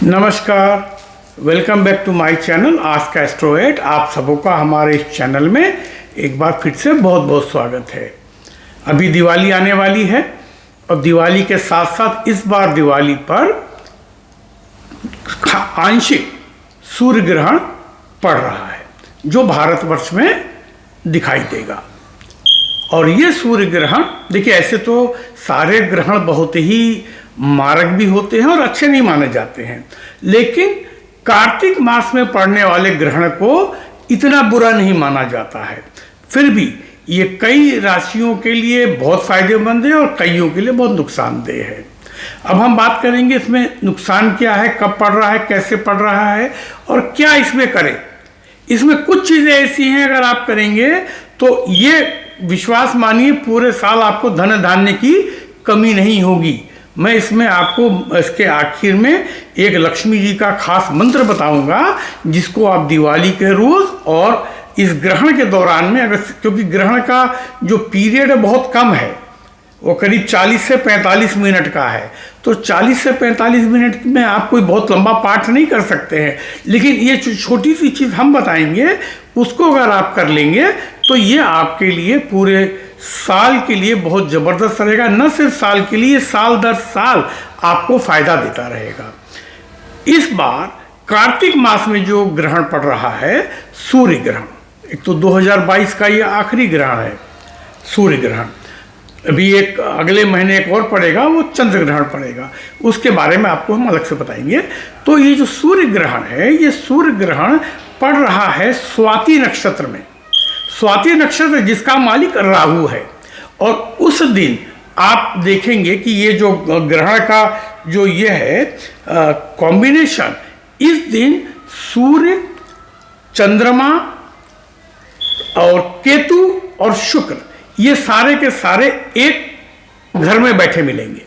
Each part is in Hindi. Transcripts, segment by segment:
नमस्कार, welcome back to my channel आज का एस्ट्रो 8। आप सबों का हमारे इस चैनल में एक बार फिर से बहुत बहुत स्वागत है। अभी दिवाली आने वाली है और दिवाली के साथ साथ इस बार दिवाली पर आंशिक सूर्य ग्रहण पड़ रहा है जो भारतवर्ष में दिखाई देगा। और ये सूर्य ग्रहण देखिए, ऐसे तो सारे ग्रहण बहुत ही मारक भी होते हैं और अच्छे नहीं माने जाते हैं, लेकिन कार्तिक मास में पड़ने वाले ग्रहण को इतना बुरा नहीं माना जाता है। फिर भी ये कई राशियों के लिए बहुत फायदेमंद है और कईयों के लिए बहुत नुकसानदेह है। अब हम बात करेंगे इसमें नुकसान क्या है, कब पड़ रहा है, कैसे पड़ रहा है और क्या इसमें करें। इसमें कुछ चीज़ें ऐसी हैं, अगर आप करेंगे तो ये विश्वास मानिए पूरे साल आपको धन धान्य की कमी नहीं होगी। मैं इसमें आपको इसके आखिर में एक लक्ष्मी जी का खास मंत्र बताऊंगा जिसको आप दिवाली के रोज और इस ग्रहण के दौरान में, अगर क्योंकि ग्रहण का जो पीरियड है बहुत कम है, वो करीब 40 से 45 मिनट का है, तो 40 से 45 मिनट में आप कोई बहुत लंबा पाठ नहीं कर सकते हैं, लेकिन ये छोटी सी चीज़ हम बताएंगे उसको अगर आप कर लेंगे तो ये आपके लिए पूरे साल के लिए बहुत ज़बरदस्त रहेगा। न सिर्फ साल के लिए, साल दर साल आपको फायदा देता रहेगा। इस बार कार्तिक मास में जो ग्रहण पड़ रहा है सूर्य ग्रहण, एक तो 2022 का ये आखिरी ग्रहण है सूर्य ग्रहण। अभी एक अगले महीने एक और पड़ेगा, वो चंद्र ग्रहण पड़ेगा, उसके बारे में आपको हम अलग से बताएंगे। तो ये जो सूर्य ग्रहण है, ये सूर्य ग्रहण पड़ रहा है स्वाति नक्षत्र में। स्वाति नक्षत्र जिसका मालिक राहु है, और उस दिन आप देखेंगे कि ये जो ग्रहण का जो ये है कॉम्बिनेशन, इस दिन सूर्य, चंद्रमा और केतु और शुक्र ये सारे के सारे एक घर में बैठे मिलेंगे।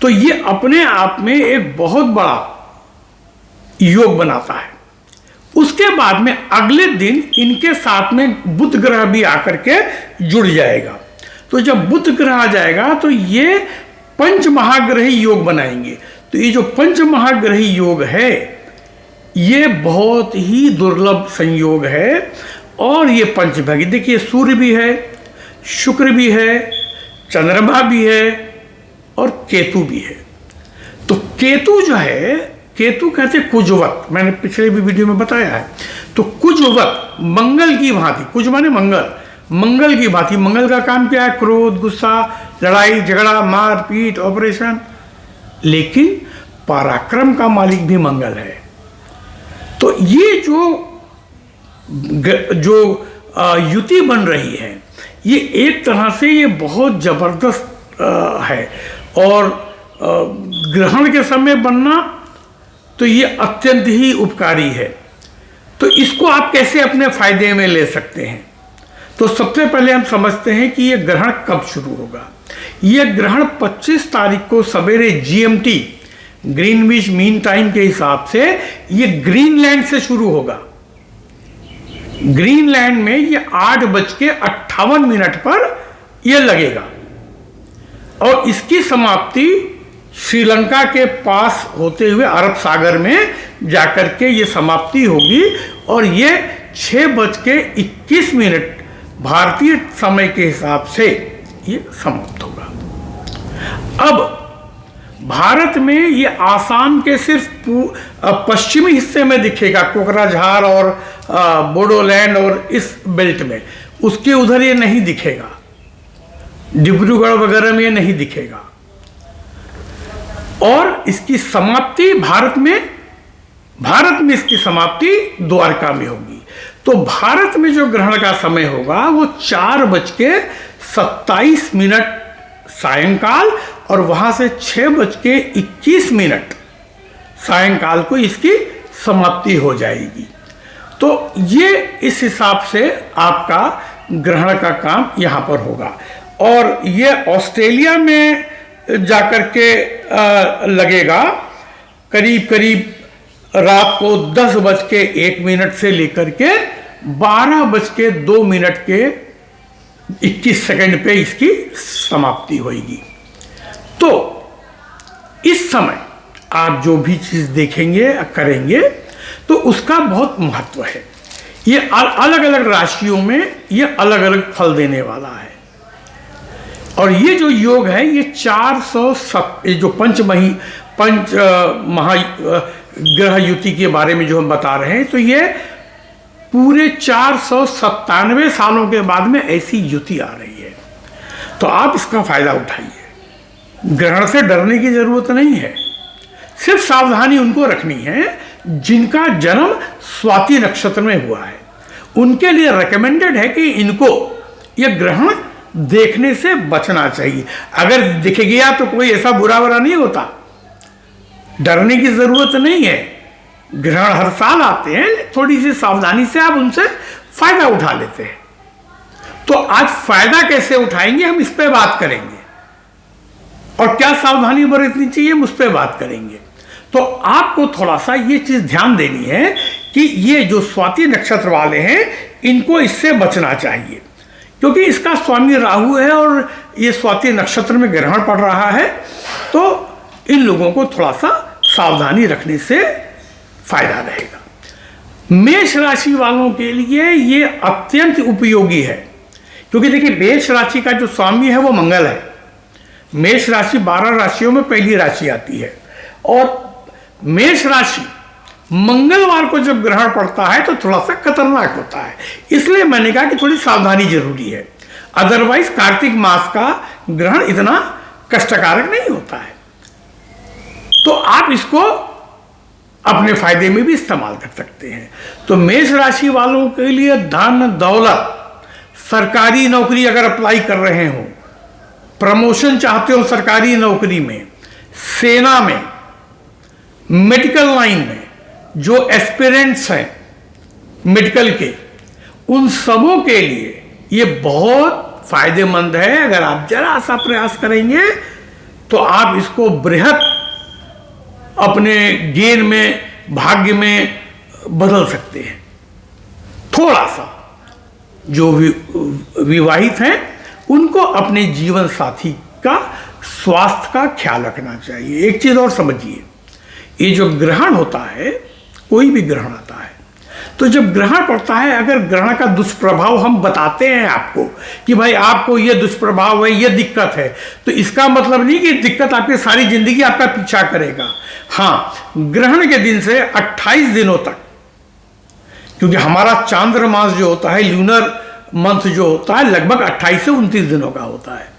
तो ये अपने आप में एक बहुत बड़ा योग बनाता है। उसके बाद में अगले दिन इनके साथ में बुध ग्रह भी आकर के जुड़ जाएगा। तो जब बुध ग्रह आ जाएगा तो ये पंच महाग्रही योग बनाएंगे। तो ये जो पंच महाग्रही योग है ये बहुत ही दुर्लभ संयोग है। और ये पंचभागी देखिए, सूर्य भी है, शुक्र भी है, चंद्रमा भी है और केतु भी है। तो केतु जो है, केतु कहते हैं कुजवत, मैंने पिछले भी वीडियो में बताया है। तो कुजवत मंगल की भांति, कुज माने मंगल, मंगल की भांति। मंगल का काम क्या है? क्रोध, गुस्सा, लड़ाई झगड़ा, मार पीट, ऑपरेशन। लेकिन पराक्रम का मालिक भी मंगल है। तो ये जो युति बन रही है, ये एक तरह से ये बहुत जबरदस्त है। और ग्रहण के समय बनना तो ये अत्यंत ही उपकारी है। तो इसको आप कैसे अपने फायदे में ले सकते हैं? तो सबसे पहले हम समझते हैं कि ये ग्रहण कब शुरू होगा। ये ग्रहण 25 तारीख को सवेरे GMT ग्रीनविच मीन टाइम के हिसाब से ये ग्रीनलैंड से शुरू होगा। ग्रीनलैंड में ये 8:58 पर यह लगेगा और इसकी समाप्ति श्रीलंका के पास होते हुए अरब सागर में जाकर के ये समाप्ति होगी और ये 6:21 भारतीय समय के हिसाब से ये समाप्त होगा। अब भारत में ये आसाम के सिर्फ पश्चिमी हिस्से में दिखेगा, कोकराझार और बोडोलैंड और इस बेल्ट में, उसके उधर ये नहीं दिखेगा, डिब्रूगढ़ वगैरह में ये नहीं दिखेगा। और इसकी समाप्ति भारत में इसकी समाप्ति द्वारका में होगी। तो भारत में जो ग्रहण का समय होगा वो 4:27 सायंकाल और वहां से 6:21 सायंकाल को इसकी समाप्ति हो जाएगी। तो ये इस हिसाब से आपका ग्रहण का काम यहां पर होगा। और ये ऑस्ट्रेलिया में जाकर के लगेगा करीब करीब रात को 10:01 से लेकर के 12:02 के 21 सेकंड पे इसकी समाप्ति होगी। तो इस समय आप जो भी चीज़ देखेंगे करेंगे तो उसका बहुत महत्व है। ये अलग अलग राशियों में ये अलग अलग फल देने वाला है। और ये जो योग है ये 407 जो पंच महाग्रह युति के बारे में जो हम बता रहे हैं, तो ये पूरे 497 सालों के बाद में ऐसी युति आ रही है। तो आप इसका फायदा उठाइए। ग्रहण से डरने की जरूरत नहीं है, सिर्फ सावधानी उनको रखनी है जिनका जन्म स्वाति नक्षत्र में हुआ है। उनके लिए रेकमेंडेड है कि इनको यह ग्रहण देखने से बचना चाहिए। अगर दिख गया तो कोई ऐसा बुरा नहीं होता, डरने की जरूरत नहीं है। ग्रहण हर साल आते हैं, थोड़ी सी सावधानी से आप उनसे फायदा उठा लेते हैं। तो आज फायदा कैसे उठाएंगे हम इस पे बात करेंगे, और क्या सावधानी बरतनी चाहिए हम उस पे बात करेंगे। तो आपको थोड़ा सा ये चीज ध्यान देनी है कि ये जो स्वाति नक्षत्र वाले हैं इनको इससे बचना चाहिए, क्योंकि इसका स्वामी राहु है और ये स्वाति नक्षत्र में ग्रहण पड़ रहा है। तो इन लोगों को थोड़ा सा सावधानी रखने से फायदा रहेगा। मेष राशि वालों के लिए ये अत्यंत उपयोगी है, क्योंकि देखिए मेष राशि का जो स्वामी है वो मंगल है। मेष राशि 12 राशियों में पहली राशि आती है, और मेष राशि मंगलवार को जब ग्रहण पड़ता है तो थोड़ा सा खतरनाक होता है। इसलिए मैंने कहा कि थोड़ी सावधानी जरूरी है। अदरवाइज कार्तिक मास का ग्रहण इतना कष्टकारक नहीं होता है। तो आप इसको अपने फायदे में भी इस्तेमाल कर सकते हैं। तो मेष राशि वालों के लिए धन दौलत, सरकारी नौकरी अगर अप्लाई कर रहे हो, प्रमोशन चाहते हो सरकारी नौकरी में, सेना में, मेडिकल लाइन में, जो एस्पिरेंट्स हैं मेडिकल के, उन सबों के लिए ये बहुत फायदेमंद है। अगर आप जरा सा प्रयास करेंगे तो आप इसको बृहत अपने गेन में, भाग्य में बदल सकते हैं। थोड़ा सा जो विवाहित हैं उनको अपने जीवन साथी का स्वास्थ्य का ख्याल रखना चाहिए। एक चीज और समझिए, ये जो ग्रहण होता है, कोई भी ग्रहण आता है, तो जब ग्रहण पड़ता है, अगर ग्रहण का दुष्प्रभाव हम बताते हैं आपको कि भाई आपको ये दुष्प्रभाव है, ये दिक्कत है, तो इसका मतलब नहीं कि दिक्कत आपकी सारी जिंदगी आपका पीछा करेगा। हाँ, ग्रहण के दिन से 28 दिनों तक, क्योंकि हमारा चांद्रमास जो होता है, लूनर मंथ जो होता है, लगभग 28 से 29 दिनों का होता है।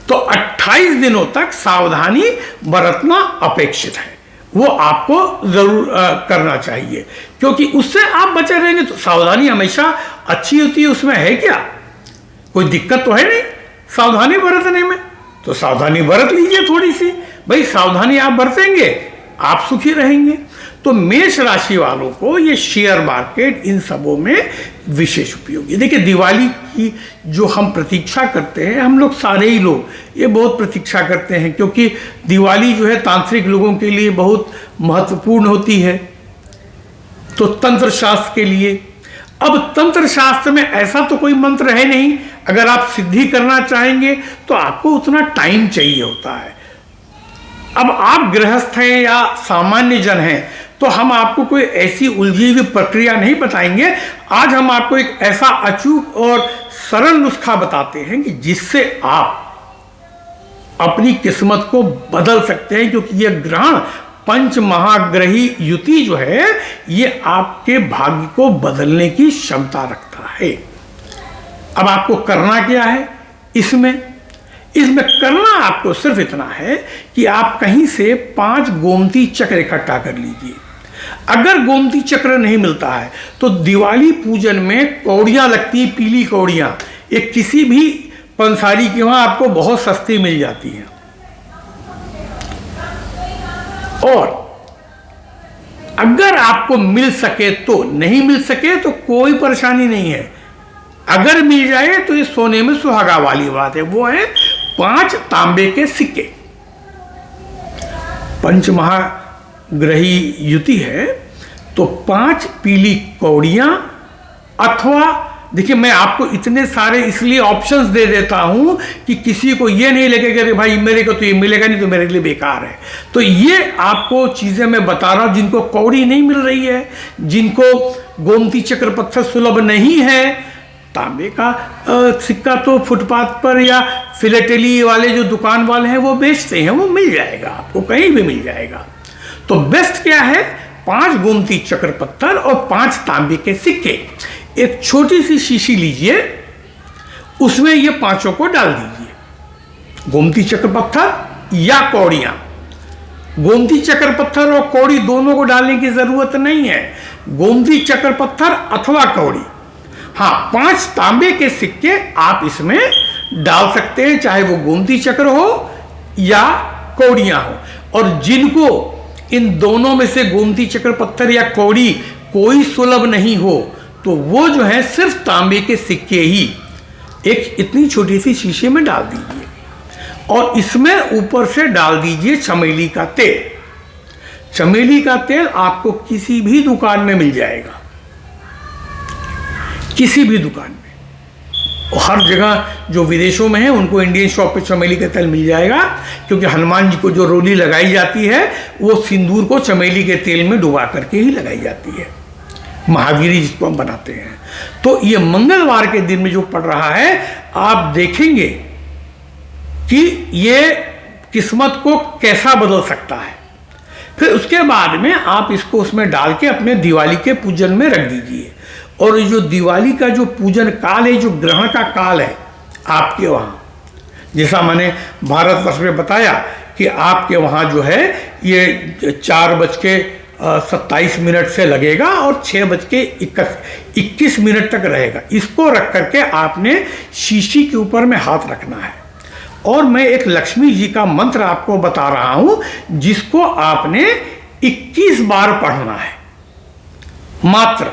तो 28 दिनों तक सावधानी बरतना अपेक्षित है, वो आपको जरूर करना चाहिए, क्योंकि उससे आप बचे रहेंगे। तो सावधानी हमेशा अच्छी होती है, उसमें है क्या, कोई दिक्कत तो है नहीं सावधानी बरतने में। तो सावधानी बरत लीजिए थोड़ी सी, भाई सावधानी आप बरतेंगे आप सुखी रहेंगे। तो मेष राशि वालों को ये शेयर मार्केट इन सबों में विशेष उपयोगी। देखिए दिवाली की जो हम प्रतीक्षा करते हैं, हम लोग सारे ही लोग ये बहुत प्रतीक्षा करते हैं, क्योंकि दिवाली जो है तांत्रिक लोगों के लिए बहुत महत्वपूर्ण होती है। तो तंत्र शास्त्र के लिए, अब तंत्र शास्त्र में ऐसा तो कोई मंत्र है नहीं, अगर आप सिद्धि करना चाहेंगे तो आपको उतना टाइम चाहिए होता है। अब आप गृहस्थ हैं या सामान्य जन हैं, तो हम आपको कोई ऐसी उलझी हुई प्रक्रिया नहीं बताएंगे। आज हम आपको एक ऐसा अचूक और सरल नुस्खा बताते हैं कि जिससे आप अपनी किस्मत को बदल सकते हैं, क्योंकि यह ग्रहण पंच महाग्रही युति जो है ये आपके भाग्य को बदलने की क्षमता रखता है। अब आपको करना क्या है, इसमें करना आपको सिर्फ इतना है कि आप कहीं से 5 गोमती चक्र इकट्ठा कर लीजिए। अगर गोमती चक्र नहीं मिलता है तो दिवाली पूजन में कौड़ियां लगती, पीली कौड़ियां, ये किसी भी पंसारी के वहां आपको बहुत सस्ती मिल जाती हैं। और अगर आपको मिल सके तो, नहीं मिल सके तो कोई परेशानी नहीं है। अगर मिल जाए तो ये सोने में सुहागा वाली बात है, वो है 5 तांबे के सिक्के। पंच महाग्रही युति है तो 5 पीली कौड़ियां अथवा देखिए मैं आपको इतने सारे इसलिए ऑप्शंस दे देता हूं कि किसी को ये नहीं लगेगा कि भाई मेरे को तो ये मिलेगा नहीं तो मेरे लिए बेकार है। तो ये आपको चीज़ें मैं बता रहा हूं, जिनको कौड़ी नहीं मिल रही है, जिनको गोमती चक्र पत्थर सुलभ नहीं है, तांबे का सिक्का तो फुटपाथ पर या फिलेटेली वाले जो दुकान वाले हैं वो बेचते हैं, वो मिल जाएगा आपको, कहीं भी मिल जाएगा। तो बेस्ट क्या है, 5 गोमती चक्र पत्थर और 5 तांबे के सिक्के। एक छोटी सी शीशी लीजिए, उसमें ये पांचों को डाल दीजिए, गोमती चक्र पत्थर या कौड़ियां। गोमती चक्र पत्थर और कौड़ी दोनों को डालने की जरूरत नहीं है, गोमती चक्र पत्थर अथवा कौड़ी। हाँ, 5 तांबे के सिक्के आप इसमें डाल सकते हैं, चाहे वो गोमती चक्र हो या कौड़ियां हो। और जिनको इन दोनों में से गोमती चक्र पत्थर या कौड़ी कोई सुलभ नहीं हो, तो वो जो है सिर्फ तांबे के सिक्के ही एक इतनी छोटी सी शीशे में डाल दीजिए और इसमें ऊपर से डाल दीजिए चमेली का तेल। चमेली का तेल आपको किसी भी दुकान में मिल जाएगा, किसी भी दुकान में। हर जगह जो विदेशों में है उनको इंडियन शॉप पे चमेली का तेल मिल जाएगा, क्योंकि हनुमान जी को जो रोली लगाई जाती है वो सिंदूर को चमेली के तेल में डुबा करके ही लगाई जाती है, महावीरी जिसको हम बनाते हैं। तो ये मंगलवार के दिन में जो पड़ रहा है, आप देखेंगे कि ये किस्मत को कैसा बदल सकता है। फिर उसके बाद में आप इसको उसमें डाल के अपने दिवाली के पूजन में रख दीजिए। और जो दिवाली का जो पूजन काल है, जो ग्रहण का काल है आपके वहाँ, जैसा मैंने भारतवर्ष में बताया कि आपके वहाँ जो है ये 4:27 से लगेगा और 6:21 तक रहेगा। इसको रख करके आपने शीशी के ऊपर में हाथ रखना है। और मैं एक लक्ष्मी जी का मंत्र आपको बता रहा हूं, जिसको आपने 21 बार पढ़ना है मात्र।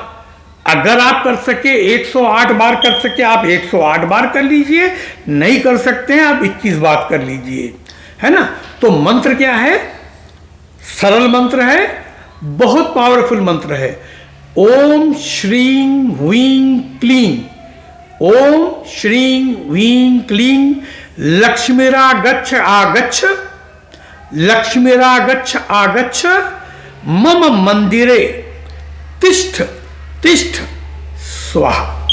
अगर आप कर सके 108 बार कर सके आप 108 बार कर लीजिए, नहीं कर सकते हैं आप 21 बार कर लीजिए, है ना। तो मंत्र क्या है, सरल मंत्र है, बहुत पावरफुल मंत्र है। ओम श्रीं ह्रीं क्लीं, ओम श्रीं ह्रीं क्लीं लक्ष्मीरागच्छ आगच्छ, लक्ष्मीरागच्छ आगच्छ मम मंदिरे तिष्ठ तिष्ठ स्वाहा।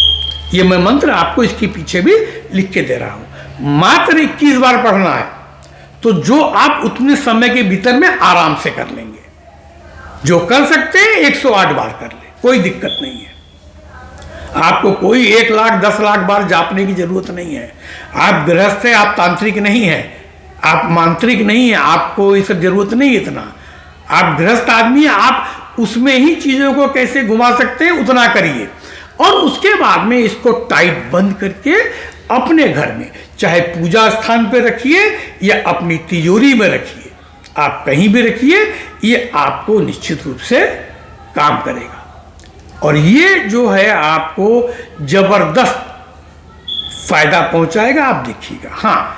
ये मैं मंत्र आपको इसके पीछे भी लिख के दे रहा हूं। मात्र 21 बार पढ़ना है, तो जो आप उतने समय के भीतर में आराम से कर लेंगे। जो कर सकते हैं 108 बार कर ले, कोई दिक्कत नहीं है। आपको कोई 1 लाख 10 लाख बार जापने की जरूरत नहीं है। आप गृहस्थ है, आप तांत्रिक नहीं है, आप मांत्रिक नहीं है, आपको ये सब जरूरत नहीं है इतना। आप गृहस्थ आदमी है, आप उसमें ही चीजों को कैसे घुमा सकते हैं उतना करिए। और उसके बाद में इसको टाइट बंद करके अपने घर में, चाहे पूजा स्थान पे रखिए या अपनी तिजोरी में रखिए, आप कहीं भी रखिए, ये आपको निश्चित रूप से काम करेगा। और ये जो है आपको जबरदस्त फायदा पहुंचाएगा, आप देखिएगा। हाँ,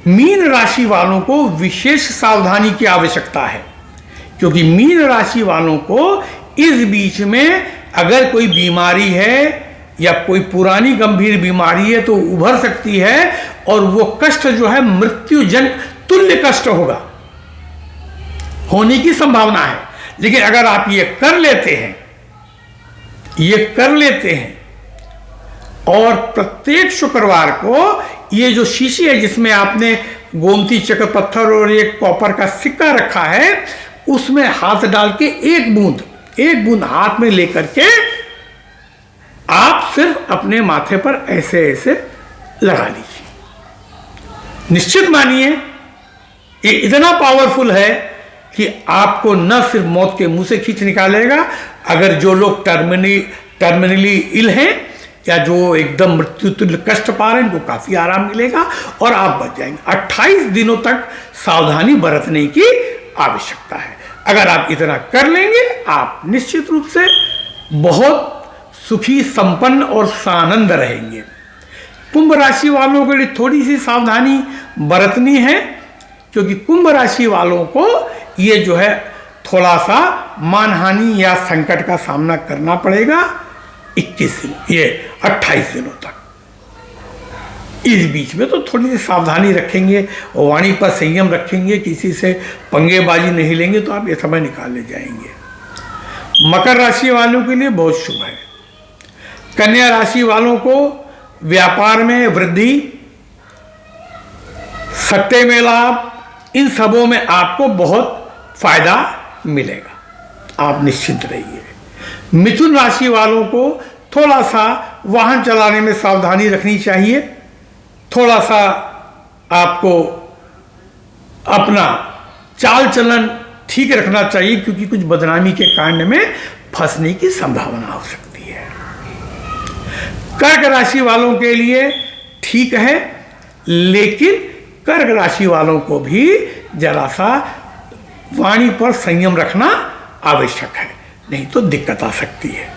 मीन राशि वालों को विशेष सावधानी की आवश्यकता है, क्योंकि मीन राशि वालों को इस बीच में अगर कोई बीमारी है या कोई पुरानी गंभीर बीमारी है तो उभर सकती है, और वो कष्ट जो है मृत्युजन तुल्य कष्ट होगा, होने की संभावना है। लेकिन अगर आप ये कर लेते हैं, ये कर लेते हैं, और प्रत्येक शुक्रवार को ये जो शीशी है जिसमें आपने गोमती चक्र पत्थर और एक कॉपर का सिक्का रखा है, उसमें हाथ डाल के एक बूंद हाथ में लेकर के आप सिर्फ अपने माथे पर ऐसे ऐसे लगा लीजिए। निश्चित मानिए ये इतना पावरफुल है कि आपको न सिर्फ मौत के मुंह से खींच निकालेगा, अगर जो लोग टर्मिनली इल हैं या जो एकदम मृत्यु तुल्य कष्ट पा रहे हैं, उनको काफी आराम मिलेगा और आप बच जाएंगे। 28 दिनों तक सावधानी बरतने की आवश्यकता है। अगर आप इतना कर लेंगे, आप निश्चित रूप से बहुत सुखी, संपन्न और सानंद रहेंगे। कुंभ राशि वालों के लिए थोड़ी सी सावधानी बरतनी है, क्योंकि कुंभ राशि वालों को ये जो है थोड़ा सा मानहानि या संकट का सामना करना पड़ेगा। 21 दिन, ये 28 दिनों तक। इस बीच में तो थोड़ी सी सावधानी रखेंगे, वाणी पर संयम रखेंगे, किसी से पंगेबाजी नहीं लेंगे, तो आप ये समय निकाल ले जाएंगे। मकर राशि वालों के लिए बहुत शुभ है। कन्या राशि वालों को व्यापार में वृद्धि, सट्टे में लाभ, इन सबों में आपको बहुत फायदा मिलेगा, आप निश्चिंत रहिए। मिथुन राशि वालों को थोड़ा सा वाहन चलाने में सावधानी रखनी चाहिए, थोड़ा सा आपको अपना चाल चलन ठीक रखना चाहिए, क्योंकि कुछ बदनामी के कांड में फंसने की संभावना हो सकती है। कर्क राशि वालों के लिए ठीक है, लेकिन कर्क राशि वालों को भी जरा सा वाणी पर संयम रखना आवश्यक है, नहीं तो दिक्कत आ सकती है।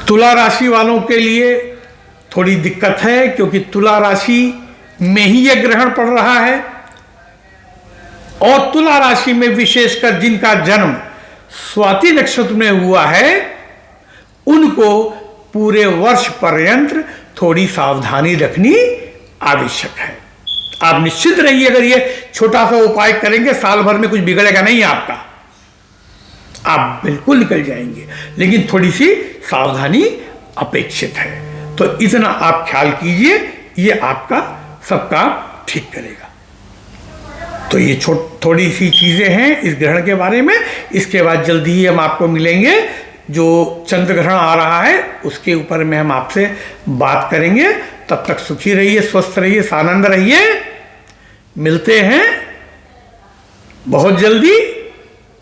तुला राशि वालों के लिए थोड़ी दिक्कत है, क्योंकि तुला राशि में ही यह ग्रहण पड़ रहा है, और तुला राशि में विशेषकर जिनका जन्म स्वाति नक्षत्र में हुआ है, उनको पूरे वर्ष पर्यंत थोड़ी सावधानी रखनी आवश्यक है। आप निश्चित रहिए, अगर ये छोटा सा उपाय करेंगे, साल भर में कुछ बिगड़ेगा नहीं आपका, आप बिल्कुल निकल जाएंगे, लेकिन थोड़ी सी सावधानी अपेक्षित है। तो इतना आप ख्याल कीजिए, ये आपका सब काम ठीक करेगा। तो ये थोड़ी सी चीजें हैं इस ग्रहण के बारे में। इसके बाद जल्दी ही हम आपको मिलेंगे, जो चंद्र ग्रहण आ रहा है उसके ऊपर में हम आपसे बात करेंगे। तब तक सुखी रहिए, स्वस्थ रहिए, सानंद रहिए। मिलते हैं बहुत जल्दी।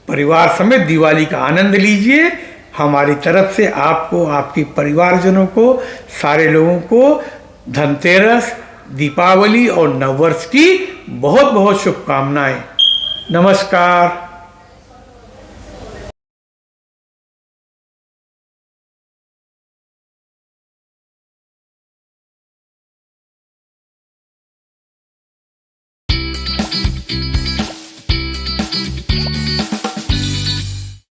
परिवार समेत दिवाली का आनंद लीजिए। हमारी तरफ से आपको, आपके परिवारजनों को, सारे लोगों को धनतेरस, दीपावली और नववर्ष की बहुत बहुत शुभकामनाएं। नमस्कार।